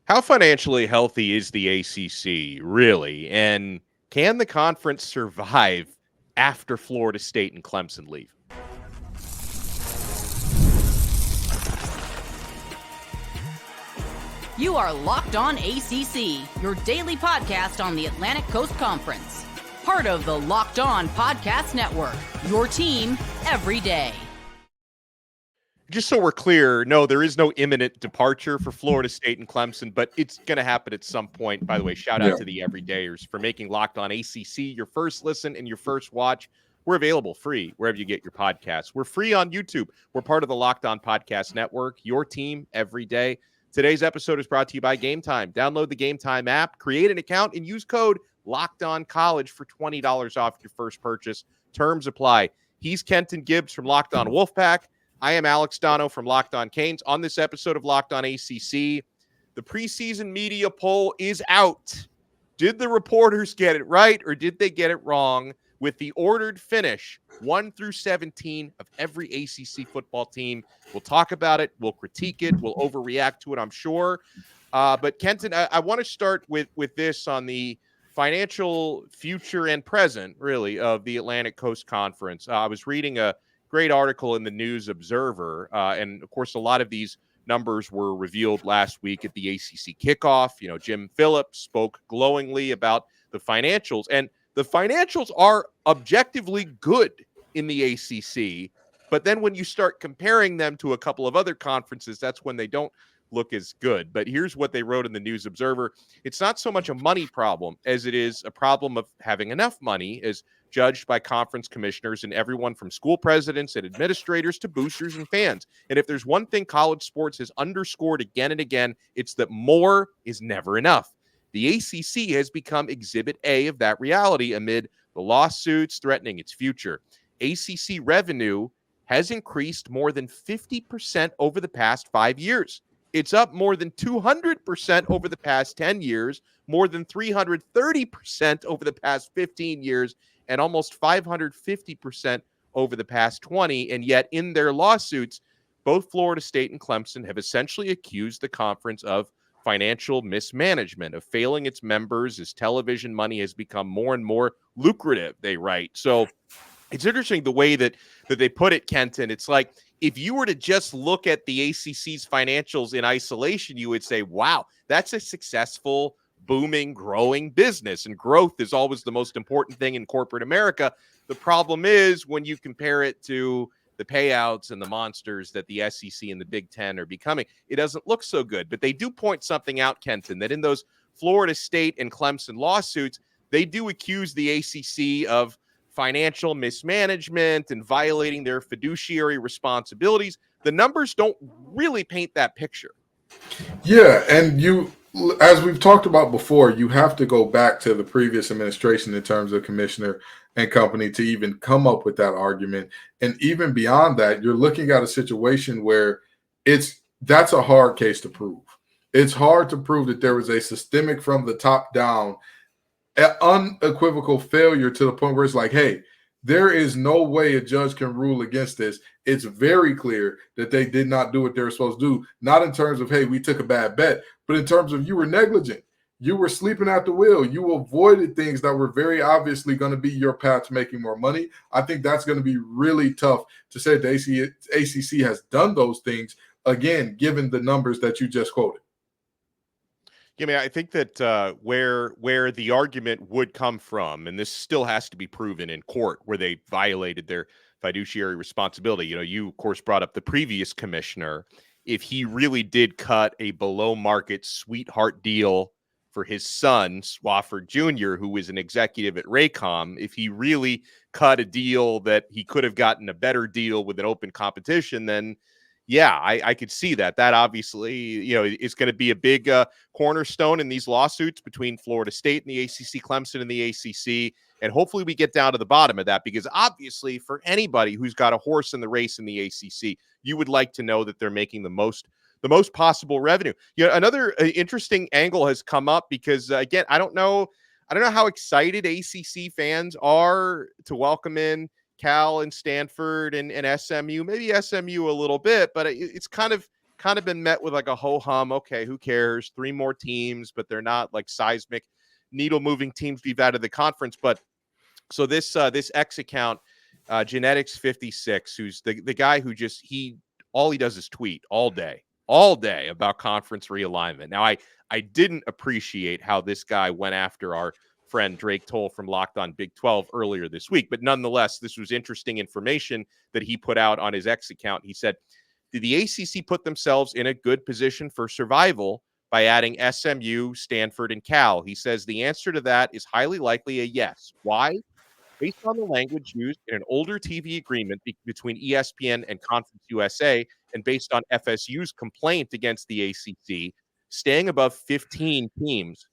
How financially healthy is the ACC, really? And can the conference survive after Florida State and Clemson leave? You are Locked On ACC, your daily podcast on the Atlantic Coast Conference. Part of the Locked On Podcast Network, your team every day. Just so we're clear, no, there is no imminent departure for Florida State and Clemson, but it's going to happen at some point. By the way, shout out to the everydayers for making Locked On ACC your first listen and your first watch. We're available free wherever you get your podcasts. We're free on YouTube. We're part of the Locked On Podcast Network, your team every day. Today's episode is brought to you by Game Time. Download the Game Time app, create an account, and use code LOCKEDONCollege for $20 off your first purchase. Terms apply. He's Kenton Gibbs from Locked On Wolfpack. I am Alex Donno from Locked On Canes. On this episode of Locked On ACC, the preseason media poll is out. Did the reporters get it right or did they get it wrong with the ordered finish 1 through 17 of every ACC football team? We'll talk about it. We'll critique it. We'll overreact to it, I'm sure. But Kenton, I want to start with this on the financial future and present, really, of the Atlantic Coast Conference. I was reading a great article in the News Observer. And of course, a lot of these numbers were revealed last week at the ACC Kickoff. You know, Jim Phillips spoke glowingly about the financials, and the financials are objectively good in the ACC. But then when you start comparing them to a couple of other conferences, that's when they don't look as good. But here's what they wrote in the News Observer. It's not so much a money problem as it is a problem of having enough money, as judged by conference commissioners and everyone from school presidents and administrators to boosters and fans. And if there's one thing college sports has underscored again and again, it's that more is never enough. The ACC has become Exhibit A of that reality amid the lawsuits threatening its future. ACC revenue has increased more than 50% over the past 5 years. It's up more than 200% over the past 10 years, more than 330% over the past 15 years, and almost 550% over the past 20. And yet in their lawsuits, both Florida State and Clemson have essentially accused the conference of financial mismanagement, of failing its members as television money has become more and more lucrative, they write. So it's interesting the way that they put it, Kenton. It's like if you were to just look at the ACC's financials in isolation, you would say, wow, that's a successful, booming, growing business. And growth is always the most important thing in corporate America. The problem is when you compare it to the payouts and the monsters that the SEC and the Big Ten are becoming, it doesn't look so good. But they do point something out, Kenton, that in those Florida State and Clemson lawsuits, they do accuse the ACC of financial mismanagement and violating their fiduciary responsibilities. The numbers don't really paint that picture. Yeah, and as we've talked about before, you have to go back to the previous administration in terms of commissioner and company to even come up with that argument. And even beyond that, you're looking at a situation where that's a hard case to prove. It's hard to prove that there was a systemic from the top down, unequivocal failure to the point where it's like, hey, there is no way a judge can rule against this. It's very clear that they did not do what they were supposed to do, not in terms of, hey, we took a bad bet, but in terms of you were negligent. You were sleeping at the wheel. You avoided things that were very obviously going to be your path to making more money. I think that's going to be really tough to say the ACC has done those things, again, given the numbers that you just quoted. Yeah, I mean, I think that where the argument would come from, and this still has to be proven in court, where they violated their fiduciary responsibility. You know, you, of course, brought up the previous commissioner. If he really did cut a below-market sweetheart deal for his son, Swafford Jr., who was an executive at Raycom, if he really cut a deal that he could have gotten a better deal with an open competition, then yeah, I could see that. That obviously, you know, is going to be a big cornerstone in these lawsuits between Florida State and the ACC, Clemson and the ACC. And hopefully we get down to the bottom of that, because obviously for anybody who's got a horse in the race in the ACC, you would like to know that they're making the most possible revenue. You know, another interesting angle has come up because, again, I don't know how excited ACC fans are to welcome in Cal and Stanford and SMU, maybe SMU a little bit, but it's kind of kind of been met with like a ho-hum. Okay, who cares? 3 more teams, but they're not like seismic needle-moving teams we've out of the conference. But so this X account, Genetics 56, who's the guy who just all he does is tweet all day about conference realignment. Now, I didn't appreciate how this guy went after our friend Drake Toll from Locked On Big 12 earlier this week, but nonetheless, this was interesting information that he put out on his X account. He said, did the ACC put themselves in a good position for survival by adding SMU, Stanford, and Cal? He says the answer to that is highly likely a yes. Why? Based on the language used in an older TV agreement between ESPN and Conference USA, and based on FSU's complaint against the ACC, staying above 15 teams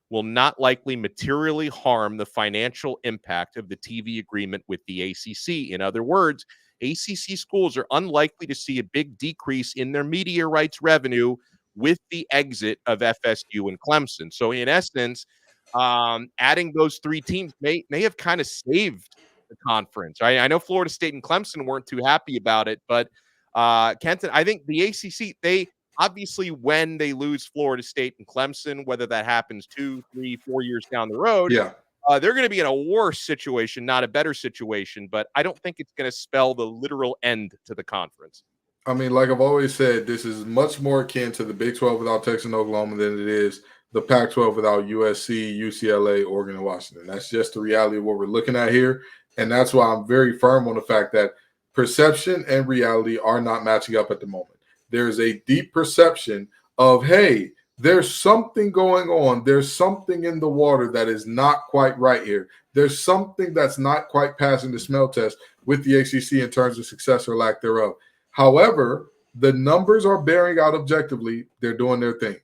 will not likely materially harm the financial impact of the TV agreement with the ACC. In other words, ACC schools are unlikely to see a big decrease in their media rights revenue with the exit of FSU and Clemson. So in essence, adding those 3 teams may have kind of saved the conference. Right? I know Florida State and Clemson weren't too happy about it, but Kenton, I think the ACC, they obviously, when they lose Florida State and Clemson, whether that happens 2, 3, 4 years down the road, they're going to be in a worse situation, not a better situation. But I don't think it's going to spell the literal end to the conference. I mean, like I've always said, this is much more akin to the Big 12 without Texas and Oklahoma than it is the Pac-12 without USC, UCLA, Oregon, and Washington. That's just the reality of what we're looking at here. And that's why I'm very firm on the fact that perception and reality are not matching up at the moment. There's a deep perception of, hey, there's something going on. There's something in the water that is not quite right here. There's something that's not quite passing the smell test with the ACC in terms of success or lack thereof. However, the numbers are bearing out objectively. They're doing their thing.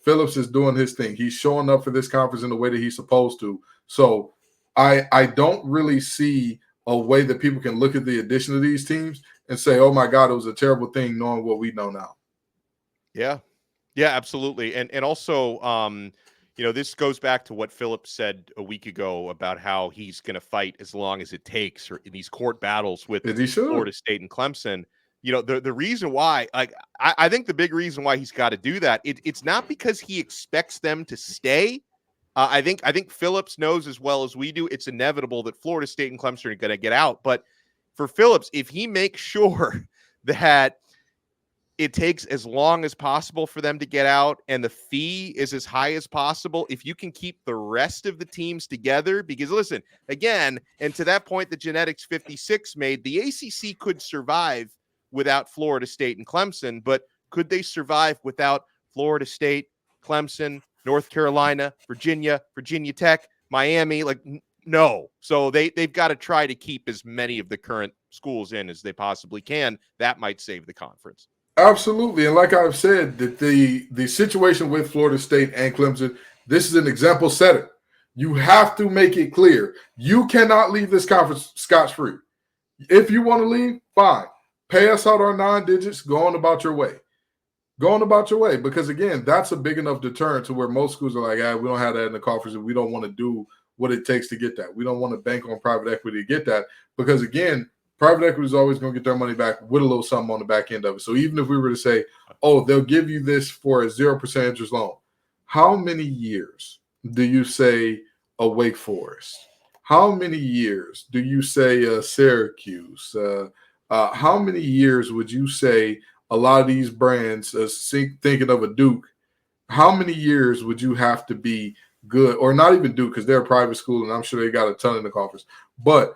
Phillips is doing his thing. He's showing up for this conference in the way that he's supposed to. So I don't really see a way that people can look at the addition of these teams and say, oh, my God, it was a terrible thing knowing what we know now. Yeah, absolutely. And also, this goes back to what Phillips said a week ago about how he's going to fight as long as it takes or in these court battles with Florida State and Clemson. The reason why, I think the big reason why he's got to do that, it's not because he expects them to stay. I think Phillips knows as well as we do, it's inevitable that Florida State and Clemson are going to get out. But for Phillips, if he makes sure that it takes as long as possible for them to get out and the fee is as high as possible, if you can keep the rest of the teams together, because listen, again, and to that point that Genetics 56 made, the ACC could survive without Florida State and Clemson, but could they survive without Florida State, Clemson, North Carolina, Virginia Tech, Miami? Like, no. So they've got to try to keep as many of the current schools in as they possibly can. That might save the conference. Absolutely. And like I've said, that the situation with Florida State and Clemson, this is an example setter. You have to make it clear. You cannot leave this conference scotch-free. If you want to leave, fine. Pay us out our 9 digits. Go on about your way. Go on about your way. Because, again, that's a big enough deterrent to where most schools are like, we don't have that in the conference and we don't want to do what it takes to get that. We don't want to bank on private equity to get that. Because, again, private equity is always going to get their money back with a little something on the back end of it. So even if we were to say, oh, they'll give you this for a 0% interest loan, how many years do you say a Wake Forest? How many years do you say Syracuse? How many years would you say a lot of these brands, thinking of a Duke, how many years would you have to be good, or not even Duke because they're a private school and I'm sure they got a ton in the conference. But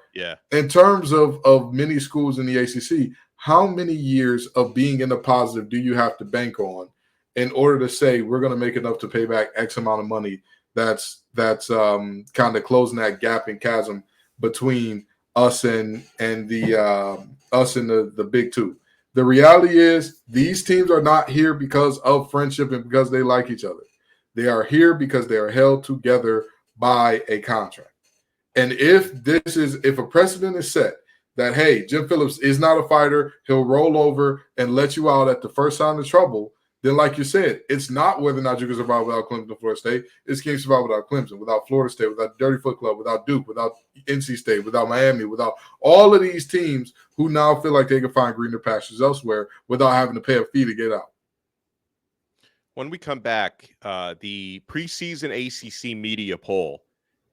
in terms of many schools in the ACC, how many years of being in the positive do you have to bank on in order to say we're going to make enough to pay back X amount of money? That's kind of closing that gap and chasm between us and the Big Two. The reality is these teams are not here because of friendship and because they like each other. They are here because they are held together by a contract. And if a precedent is set that, hey, Jim Phillips is not a fighter, he'll roll over and let you out at the first sign of trouble, then like you said, it's not whether or not you can survive without Clemson or Florida State. It's can you survive without Clemson, without Florida State, without Dirty Foot Club, without Duke, without NC State, without Miami, without all of these teams who now feel like they can find greener pastures elsewhere without having to pay a fee to get out. When we come back, the preseason ACC media poll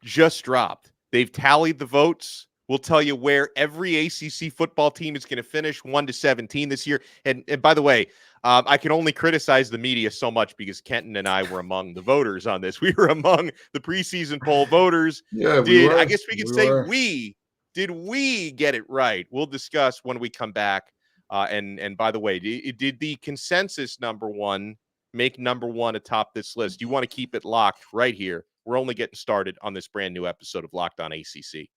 just dropped. They've tallied the votes. We'll tell you where every ACC football team is going to finish 1-17 this year. And by the way, I can only criticize the media so much because Kenton and I were among the voters on this. We were among the preseason poll voters. Yeah, we were. I guess we could say were. did we get it right? We'll discuss when we come back. And by the way, did the consensus number one make number one atop this list? You want to keep it locked right here. We're only getting started on this brand new episode of Locked On ACC.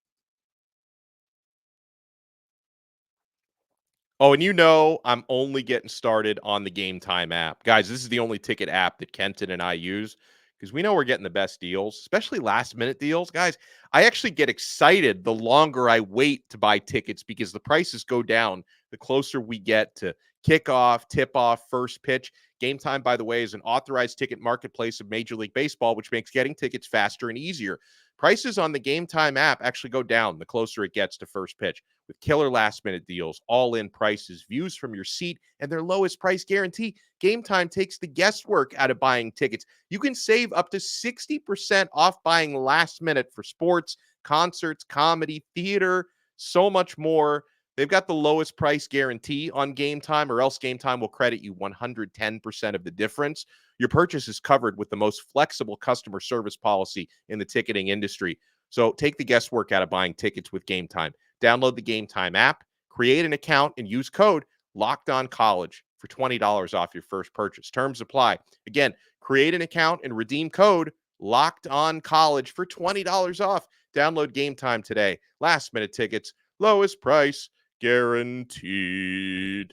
Oh, and I'm only getting started on the Game Time app. Guys, this is the only ticket app that Kenton and I use because we know we're getting the best deals, especially last-minute deals. Guys, I actually get excited the longer I wait to buy tickets because the prices go down the closer we get to kickoff, tip-off, first pitch. Game Time, by the way, is an authorized ticket marketplace of Major League Baseball, which makes getting tickets faster and easier. Prices on the Game Time app actually go down the closer it gets to first pitch with killer last-minute deals, all-in prices, views from your seat, and their lowest price guarantee. Game Time takes the guesswork out of buying tickets. You can save up to 60% off buying last minute for sports, concerts, comedy, theater, so much more. They've got the lowest price guarantee on Game Time, or else Game Time will credit you 110% of the difference. Your purchase is covered with the most flexible customer service policy in the ticketing industry. So take the guesswork out of buying tickets with Game Time. Download the Game Time app, create an account, and use code LOCKEDONCollege for $20 off your first purchase. Terms apply. Again, create an account and redeem code LOCKEDONCollege for $20 off. Download Game Time today. Last minute tickets, lowest price guaranteed.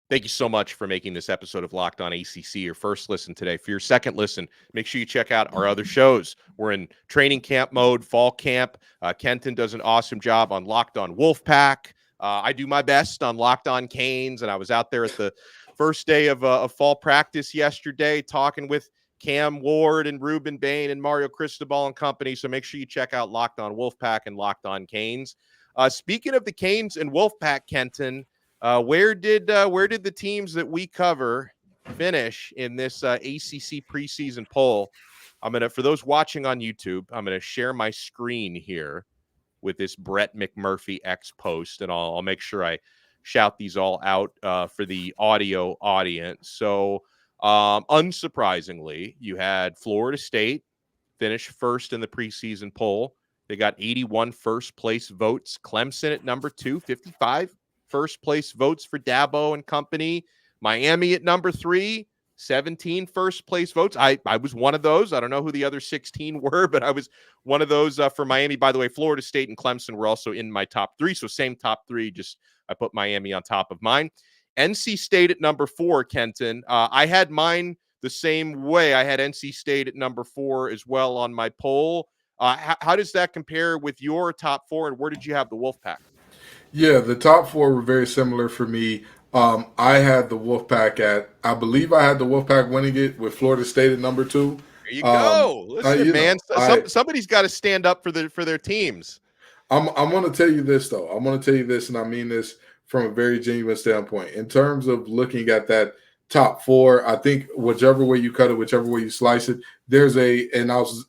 Thank you so much for making this episode of Locked On ACC your first listen today. For your second listen, make sure you check out our other shows. We're in training camp mode, fall camp. Kenton does an awesome job on Locked On Wolfpack. I do my best on Locked On Canes, and I was out there at the first day of fall practice yesterday talking with Cam Ward and Ruben Bain and Mario Cristobal and company. So make sure you check out Locked On Wolfpack and Locked On Canes. Speaking of the Canes and Wolfpack, Kenton, where did the teams that we cover finish in this ACC preseason poll? For those watching on YouTube, I'm gonna share my screen here with this Brett McMurphy X post, and I'll make sure I shout these all out for the audio audience. So, unsurprisingly, you had Florida State finish first in the preseason poll. They got 81 first place votes. Clemson at number 2, 55 first place votes for Dabo and company. Miami at number 3, 17 first place votes. I was one of those. I don't know who the other 16 were, but I was one of those for Miami. By the way, Florida State and Clemson were also in my top 3. So same top 3, just I put Miami on top of mine. NC State at number 4, Kenton. I had mine the same way. I had NC State at number 4 as well on my poll. How does that compare with your top 4, and where did you have the Wolfpack? Yeah, the top 4 were very similar for me. I had the Wolfpack I believe I had the Wolfpack winning it with Florida State at number 2. There you go. Listen, man, somebody's got to stand up for their teams. I'm going to tell you this, though. I'm going to tell you this, and I mean this from a very genuine standpoint. In terms of looking at that top 4, I think whichever way you cut it, whichever way you slice it, there's a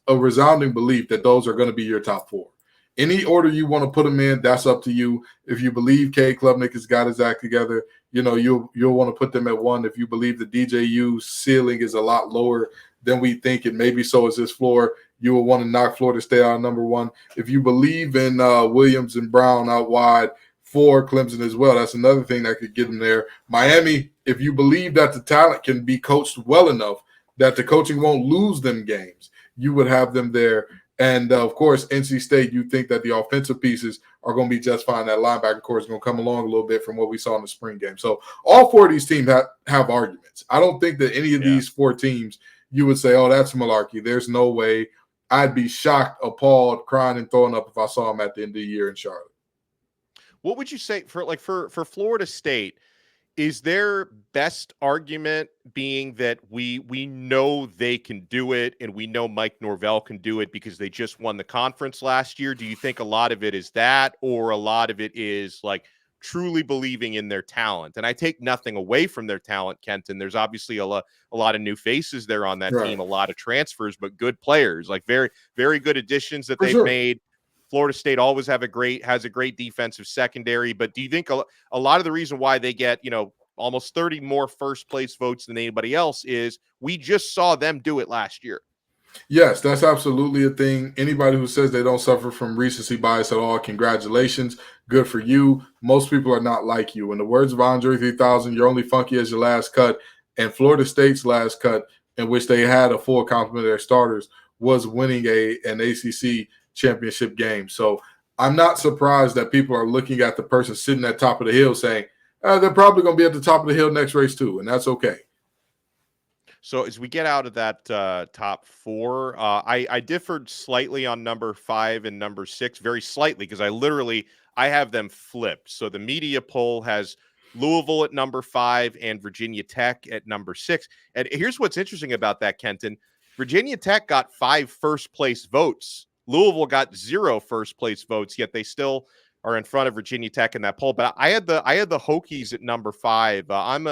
resounding belief that those are going to be your top 4. Any order you want to put them in, that's up to you. If you believe K. Klubnik has got his act together, you'll want to put them at 1. If you believe the DJU ceiling is a lot lower than we think, and maybe so is this floor, you will want to knock Florida State out number 1. If you believe in Williams and Brown out wide for Clemson as well, that's another thing that could get them there. Miami, if you believe that the talent can be coached well enough that the coaching won't lose them games, you would have them there. And, of course, NC State, you think that the offensive pieces are going to be just fine. That linebacker core is going to come along a little bit from what we saw in the spring game. So all 4 of these teams have arguments. I don't think that any of these 4 teams you would say, oh, that's malarkey. There's no way. I'd be shocked, appalled, crying, and throwing up if I saw them at the end of the year in Charlotte. What would you say for Florida State? Is their best argument being that we know they can do it, and we know Mike Norvell can do it because they just won the conference last year? Do you think a lot of it is that, or a lot of it is like truly believing in their talent. And I take nothing away from their talent, Kenton. There's obviously a lot of new faces there on that team, a lot of transfers, but good players, like very, very good additions that they've made. Florida State always has a great defensive secondary. But do you think a lot of the reason why they get, almost 30 more first place votes than anybody else is we just saw them do it last year? Yes, that's absolutely a thing. Anybody who says they don't suffer from recency bias at all, congratulations. Good for you. Most people are not like you. In the words of Andre 3000, you're only funky as your last cut. And Florida State's last cut, in which they had a full complement of their starters, was winning an ACC championship game. So I'm not surprised that people are looking at the person sitting at the top of the hill saying, they're probably going to be at the top of the hill next race too, and that's okay. So as we get out of that top four, I differed slightly on number 5 and number 6, very slightly, because I have them flipped. So the media poll has Louisville at number 5 and Virginia Tech at number 6. And here's what's interesting about that, Kenton. Virginia Tech got 5 first-place votes. Louisville got 0 first-place votes, yet they still are in front of Virginia Tech in that poll. But I had the Hokies at number 5. I'm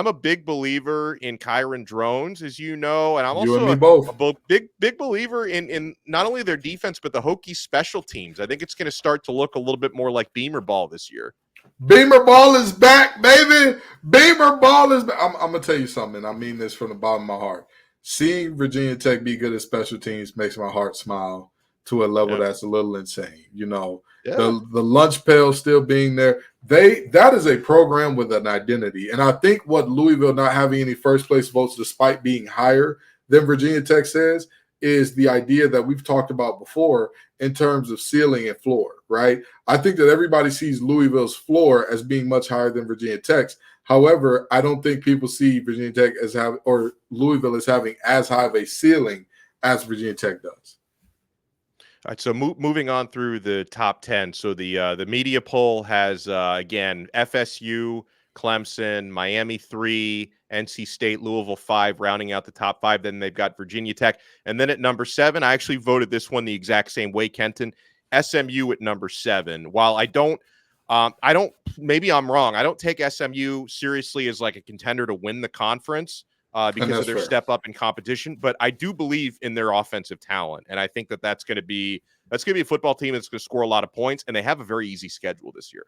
a big believer in Kyron Drones, as you know, and I'm also a big believer in not only their defense, but the Hokies special teams. I think it's going to start to look a little bit more like Beamer ball this year. Beamer ball is back, baby. Beamer ball is back. I'm going to tell you something. I mean this from the bottom of my heart. Seeing Virginia Tech be good at special teams makes my heart smile to a level that's a little insane. The lunch pail still being there. That is a program with an identity. And I think what Louisville not having any first place votes despite being higher than Virginia Tech says is the idea that we've talked about before in terms of ceiling and floor, right? I think that everybody sees Louisville's floor as being much higher than Virginia Tech's. However, I don't think people see Virginia Tech or Louisville as having as high of a ceiling as Virginia Tech does. All right, so moving on through the top 10. So the media poll has, again, FSU, Clemson, Miami 3, NC State, Louisville 5, rounding out the top 5. Then they've got Virginia Tech. And then at number 7, I actually voted this one the exact same way, Kenton, SMU at number 7. While I don't, maybe I'm wrong. I don't take SMU seriously as like a contender to win the conference. Because of their step up in competition, but I do believe in their offensive talent, and I think that's going to be a football team that's going to score a lot of points, and they have a very easy schedule this year.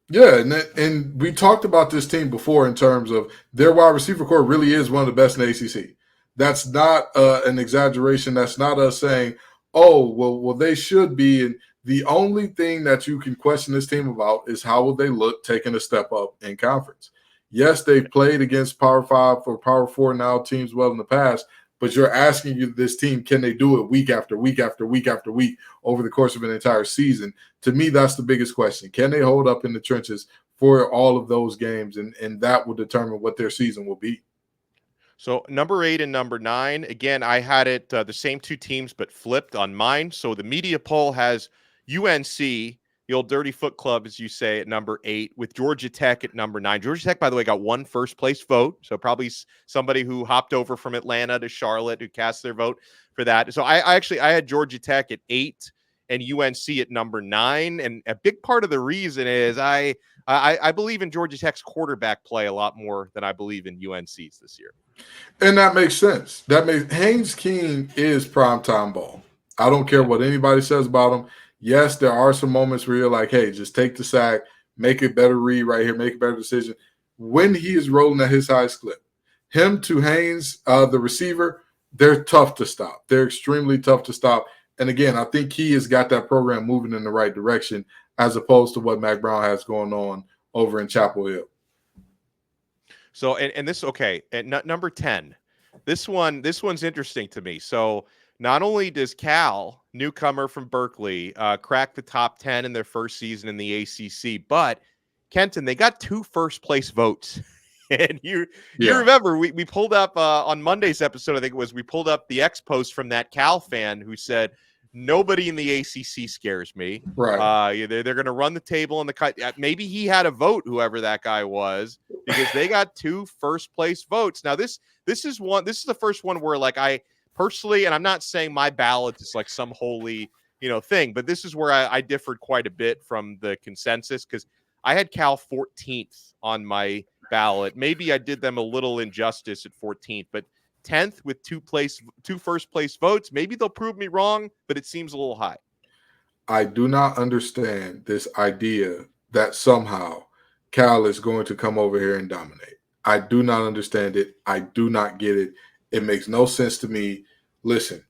Yeah, and we talked about this team before in terms of their wide receiver core really is one of the best in the ACC. That's not an exaggeration. That's not us saying, oh, well, they should be. And the only thing that you can question this team about is how will they look taking a step up in conference. Yes, they've played against Power 5 or Power 4 now teams well in the past, but you're asking you this team, can they do it week after week after week after week over the course of an entire season? To me, that's the biggest question. Can they hold up in the trenches for all of those games? And that will determine what their season will be. So number 8 and number 9, again, I had it the same two teams, but flipped on mine. So the media poll has UNC, the old Dirty Foot Club, as you say, at number 8, with Georgia Tech at number 9. Georgia Tech, by the way, got 1 first-place vote, so probably somebody who hopped over from Atlanta to Charlotte who cast their vote for that. So I had Georgia Tech at 8 and UNC at number 9, and a big part of the reason is I believe in Georgia Tech's quarterback play a lot more than I believe in UNC's this year. And that makes sense. Haynes King is primetime ball. I don't care what anybody says about him. Yes, there are some moments where you're like, hey, just take the sack, make a better read right here, make a better decision. When he is rolling at his highest clip, him to Haynes, the receiver, they're tough to stop. They're extremely tough to stop. And again, I think he has got that program moving in the right direction as opposed to what Mac Brown has going on over in Chapel Hill. So, and this, okay, at number 10, this one's interesting to me. So not only does Cal, newcomer from Berkeley, crack the top 10 in their first season in the ACC, but Kenton, they got 2 first-place votes. And you remember, we pulled up on Monday's episode, I think it was, we pulled up the X post from that Cal fan who said, nobody in the ACC scares me. Right. They're going to run the table in the cut. Maybe he had a vote, whoever that guy was, because they got 2 first-place votes. Now, this is the first one where, like, I personally, and I'm not saying my ballot is like some holy, thing, but this is where I differed quite a bit from the consensus, because I had Cal 14th on my ballot. Maybe I did them a little injustice at 14th, but 10th with two first place votes. Maybe they'll prove me wrong, but it seems a little high. I do not understand this idea that somehow Cal is going to come over here and dominate. I do not understand it. I do not get it. It makes no sense to me. Listen,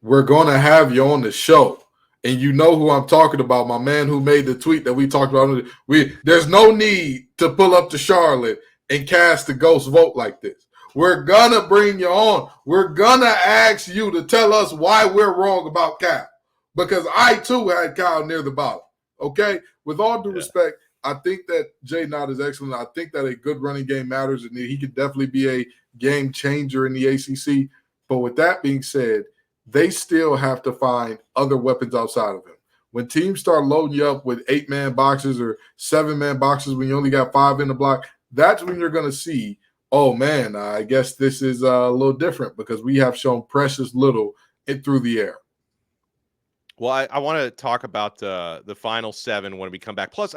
we're going to have you on the show, and you know who I'm talking about, my man who made the tweet that we talked about. There's no need to pull up to Charlotte and cast a ghost vote like this. We're going to bring you on. We're going to ask you to tell us why we're wrong about Cal. Because I, too, had Cal near the bottom, okay? With all due respect, I think that Jay Knott is excellent. I think that a good running game matters, and he could definitely be a game changer in the ACC. But with that being said, they still have to find other weapons outside of him. When teams start loading you up with 8-man boxes or 7-man boxes when you only got 5 in the block, that's when you're going to see, oh, man, I guess this is a little different because we have shown precious little through the air. Well, I want to talk about the final 7 when we come back. Plus,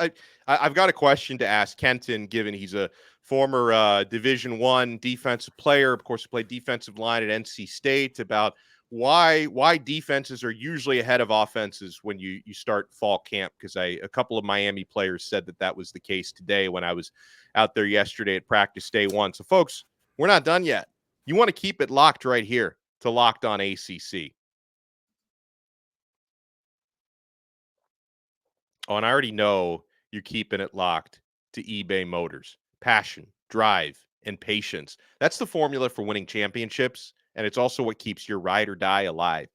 I've got a question to ask Kenton, given he's a former Division I defensive player. Of course, he played defensive line at NC State, about why defenses are usually ahead of offenses when you start fall camp, because a couple of Miami players said that was the case today when I was out there yesterday at practice day 1. So, folks, we're not done yet. You want to keep it locked right here to Locked On ACC. Oh, and I already know you're keeping it locked to eBay Motors. Passion, drive, and patience. That's the formula for winning championships, and it's also what keeps your ride or die alive.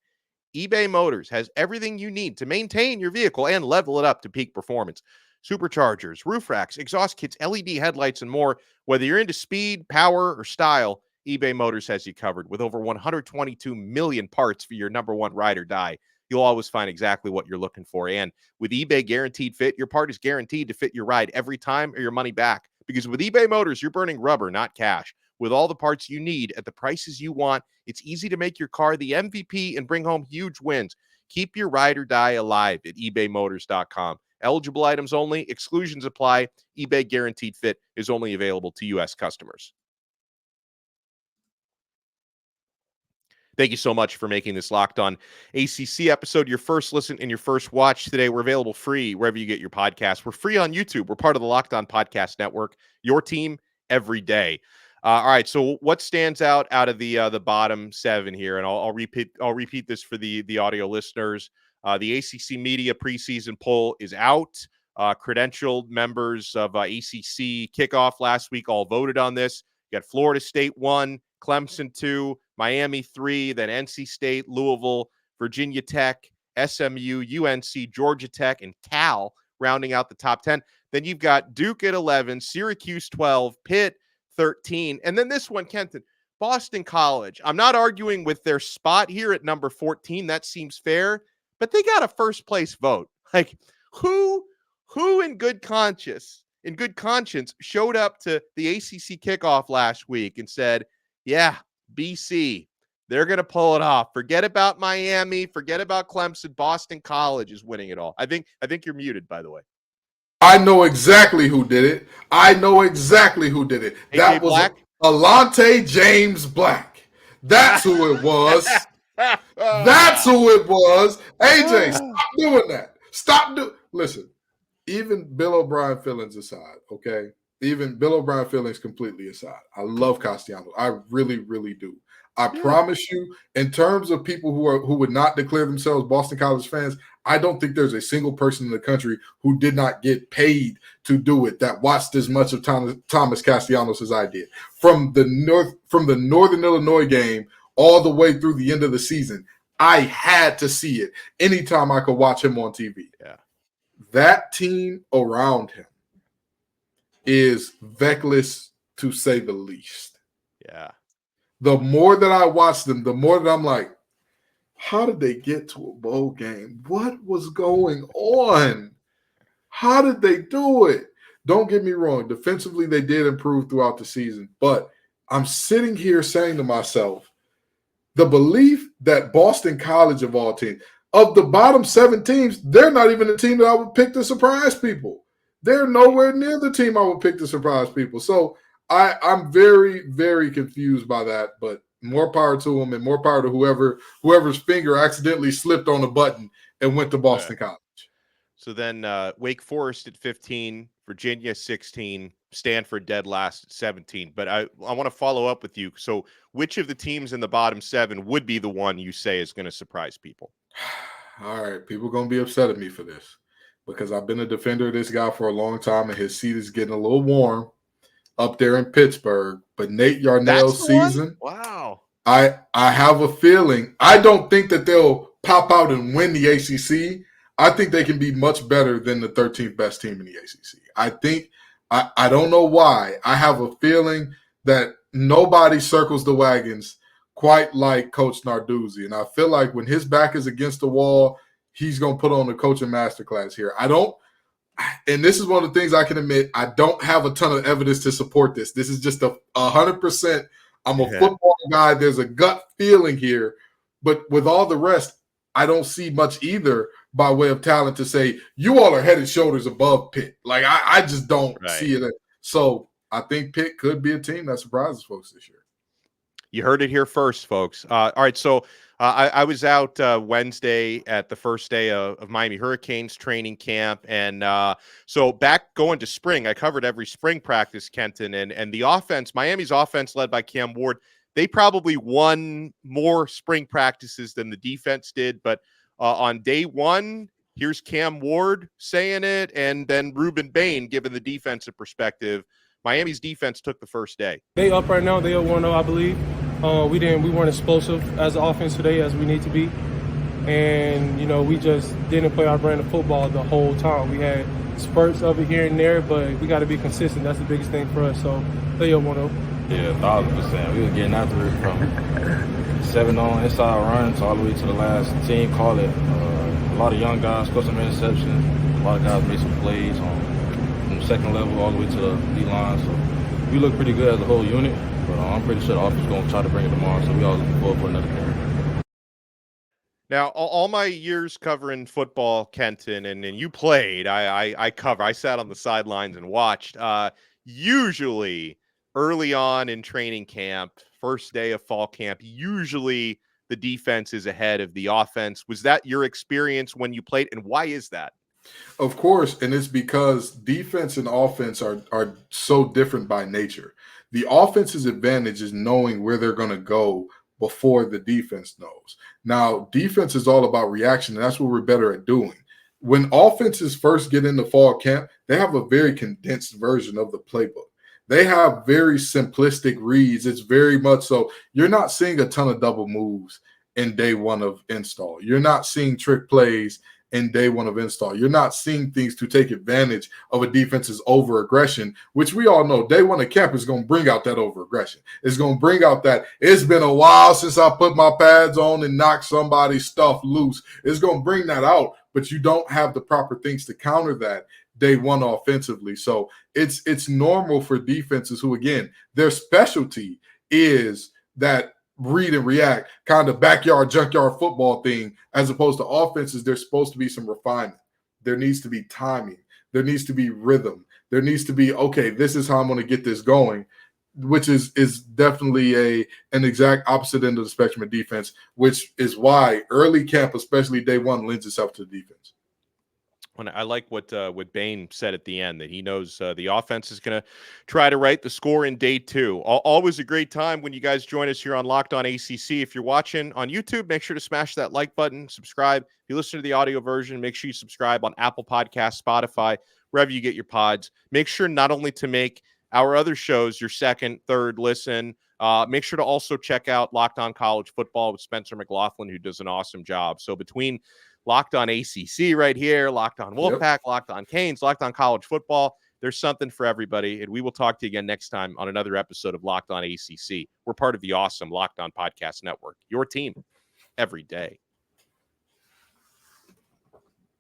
eBay Motors has everything you need to maintain your vehicle and level it up to peak performance. Superchargers, roof racks, exhaust kits, LED headlights, and more. Whether you're into speed, power, or style, eBay Motors has you covered. With over 122 million parts for your number one ride or die, you'll always find exactly what you're looking for. And with eBay Guaranteed Fit, your part is guaranteed to fit your ride every time or your money back. Because with eBay Motors, you're burning rubber, not cash. With all the parts you need at the prices you want, it's easy to make your car the MVP and bring home huge wins. Keep your ride or die alive at ebaymotors.com. Eligible items only. Exclusions apply. eBay Guaranteed Fit is only available to U.S. customers. Thank you so much for making this Locked On ACC episode your first listen and your first watch today. We're available free wherever you get your podcasts. We're free on YouTube. We're part of the Locked On Podcast Network, your team every day. All right, so what stands out of the bottom 7 here? And I'll repeat this for the audio listeners. The ACC Media preseason poll is out. Credentialed members of ACC Kickoff last week all voted on this. You got Florida State 1, Clemson 2, Miami 3, then NC State, Louisville, Virginia Tech, SMU, UNC, Georgia Tech, and Cal rounding out the top 10. Then you've got Duke at 11, Syracuse 12, Pitt 13, and then this one, Kenton, Boston College. I'm not arguing with their spot here at number 14. That seems fair, but they got a first place vote. Like, who in good conscience showed up to the ACC Kickoff last week and said, yeah, BC, they're going to pull it off. Forget about Miami. Forget about Clemson. Boston College is winning it all. I think you're muted, by the way. I know exactly who did it. That was Black? Alante James Black. That's who it was. That's who it was. AJ, stop doing that. Listen, even Bill O'Brien feelings aside, okay? Even Bill O'Brien feelings completely aside. I love Castellanos. I really, really do. I promise you, in terms of people who would not declare themselves Boston College fans, I don't think there's a single person in the country who did not get paid to do it that watched as much of Thomas Castellanos as I did. From the Northern Illinois game all the way through the end of the season, I had to see it anytime I could watch him on TV. Yeah. That team around him is feckless, to say the least. Yeah. The more that I watch them, the more that I'm like, how did they get to a bowl game? What was going on? How did they do it? Don't get me wrong. Defensively, they did improve throughout the season. But I'm sitting here saying to myself, the belief that Boston College of all teams, of the bottom 7 teams, they're not even a team that I would pick to surprise people. They're nowhere near the team I would pick to surprise people. So I'm very, very confused by that. But more power to them, and more power to whoever's finger accidentally slipped on a button and went to Boston College. So then Wake Forest at 15, Virginia 16, Stanford dead last at 17. But I want to follow up with you. So which of the teams in the bottom 7 would be the one you say is going to surprise people? All right, people are going to be upset at me for this because I've been a defender of this guy for a long time, and his seat is getting a little warm up there in Pittsburgh. But Nate Yarnell's season, wow. I have a feeling. I don't think that they'll pop out and win the ACC. I think they can be much better than the 13th best team in the ACC. I think I don't know why. I have a feeling that nobody circles the wagons quite like Coach Narduzzi. And I feel like when his back is against the wall, he's going to put on a coaching masterclass here. And this is one of the things I can admit, I don't have a ton of evidence to support this. This is just 100%. I'm a football guy. There's a gut feeling here. But with all the rest, I don't see much either by way of talent to say, you all are head and shoulders above Pitt. Like, I just don't see it. So I think Pitt could be a team that surprises folks this year. You heard it here first, folks. All right, so I was out Wednesday at the first day of Miami Hurricanes training camp, and so back going to spring, I covered every spring practice, Kenton, and the offense, Miami's offense led by Cam Ward, they probably won more spring practices than the defense did, but on day one, here's Cam Ward saying it, and then Ruben Bain giving the defensive perspective. Miami's defense took the first day. They up right now. They are 1-0, I believe. We weren't explosive as an offense today as we need to be. And, we just didn't play our brand of football the whole time. We had spurts of it here and there, but we got to be consistent. That's the biggest thing for us. So they are 1-0. Yeah, 1,000%. We were getting after it from 7 on inside runs all the way to the last team call it. A lot of young guys scored some interceptions. A lot of guys made some plays from the second level all the way to the D-line. So we look pretty good as a whole unit, but I'm pretty sure the offense is going to try to bring it tomorrow, so we all looking forward for another game. Now, all my years covering football, Kenton, and you played, I sat on the sidelines and watched. Usually early on in training camp, first day of fall camp, usually the defense is ahead of the offense. Was that your experience when you played, and why is that? Of course, and it's because defense and offense are so different by nature. The offense's advantage is knowing where they're going to go before the defense knows. Now, defense is all about reaction, and that's what we're better at doing. When offenses first get into fall camp, they have a very condensed version of the playbook. They have very simplistic reads. It's very much so. You're not seeing a ton of double moves in day one of install. You're not seeing trick plays in day one of install. You're not seeing things to take advantage of a defense's over-aggression, which we all know day one of camp is going to bring out that over-aggression. It's going to bring out that it's been a while since I put my pads on and knocked somebody's stuff loose. It's going to bring that out, but you don't have the proper things to counter that day one offensively. So it's normal for defenses who, again, their specialty is that read and react kind of backyard, junkyard football thing, as opposed to offenses. There's supposed to be some refinement. There needs to be timing. There needs to be rhythm. There needs to be, okay, this is how I'm going to get this going, which is definitely an exact opposite end of the spectrum of defense, which is why early camp, especially day one, lends itself to the defense. I like what Bain said at the end, that he knows the offense is going to try to write the score in day two. Always a great time when you guys join us here on Locked On ACC. If you're watching on YouTube, make sure to smash that like button, subscribe. If you listen to the audio version, make sure you subscribe on Apple Podcasts, Spotify, wherever you get your pods. Make sure not only to make our other shows your second, third listen, make sure to also check out Locked On College Football with Spencer McLaughlin, who does an awesome job. So between Locked On ACC right here, Locked On Wolfpack, Locked On Canes, Locked On College Football, there's something for everybody. And we will talk to you again next time on another episode of Locked On ACC. We're part of the awesome Locked On Podcast Network, your team every day.